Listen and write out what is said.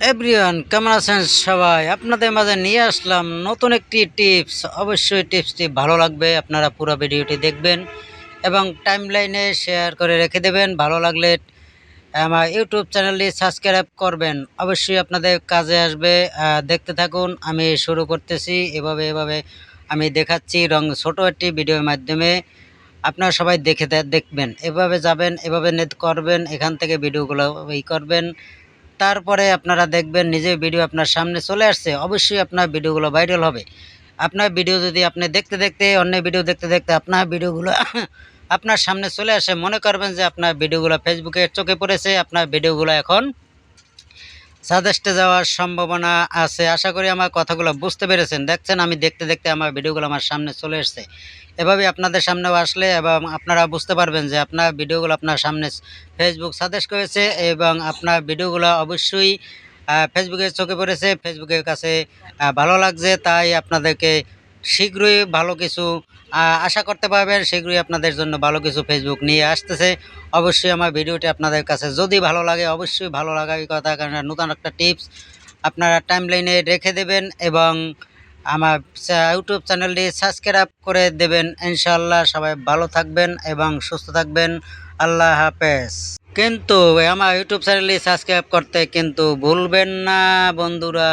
Everyone, কেমন আছেন সবাই? আপনাদের মাঝে নিয়ে আসলাম নতুন একটি টিপস। অবশ্যই টিপসটি ভালো লাগবে, আপনারা পুরো ভিডিওটি দেখবেন এবং টাইমলাইনে শেয়ার করে রেখে দেবেন। ভালো লাগলে আমার ইউটিউব চ্যানেলটি সাবস্ক্রাইব করবেন, অবশ্যই আপনাদের কাজে আসবে। দেখতে থাকুন, আমি শুরু করতেছি। এভাবে আমি দেখাচ্ছি ছোট একটি ভিডিওর মাধ্যমে। আপনারা সবাই দেখবেন, এভাবে যাবেন, এভাবে নেট করবেন, এখান থেকে ভিডিওগুলো করবেন। তারপরে আপনারা দেখবেন নিজের ভিডিও আপনার সামনে চলে আসছে। অবশ্যই আপনার ভিডিওগুলো ভাইরাল হবে। আপনার ভিডিও যদি আপনি দেখতে অন্যের ভিডিও দেখতে আপনার ভিডিওগুলো আপনার সামনে চলে আসে, মনে করবেন যে আপনার ভিডিওগুলো ফেসবুকে চোখে পড়েছে, আপনার ভিডিওগুলো এখন সাজেস্টে যাওয়ার সম্ভাবনা আছে। আশা করি আমার কথাগুলো বুঝতে পেরেছেন। দেখছেন আমি দেখতে আমার ভিডিওগুলো আমার সামনে চলে এসছে। এভাবে আপনাদের সামনেও আসলে এবং আপনারা বুঝতে পারবেন যে আপনার ভিডিওগুলো আপনার সামনে ফেসবুক সাজেস্ট করেছে এবং আপনার ভিডিওগুলো অবশ্যই ফেসবুকে চোখে পড়েছে, ফেসবুকের কাছে ভালো লাগছে। তাই আপনাদেরকে শীঘ্রই ভালো কিছু আশা করতে পারবেন। শীঘ্রই আপনাদের জন্য ভালো কিছু ফেসবুক নিয়ে আসতেছে। অবশ্যই আমার ভিডিওটি আপনাদের কাছে যদি ভালো লাগে, অবশ্যই ভালো লাগার কথা, কারণ নতুন একটা টিপস আপনারা টাইমলাইনে রেখে দেবেন এবং আমার ইউটিউব চ্যানেলটি সাবস্ক্রাইব করে দেবেন। ইনশাআল্লাহ সবাই ভালো থাকবেন এবং সুস্থ থাকবেন। আল্লাহ হাফেজ। কিন্তু আমার ইউটিউব চ্যানেলটি সাবস্ক্রাইব করতে কিন্তু ভুলবেন না বন্ধুরা।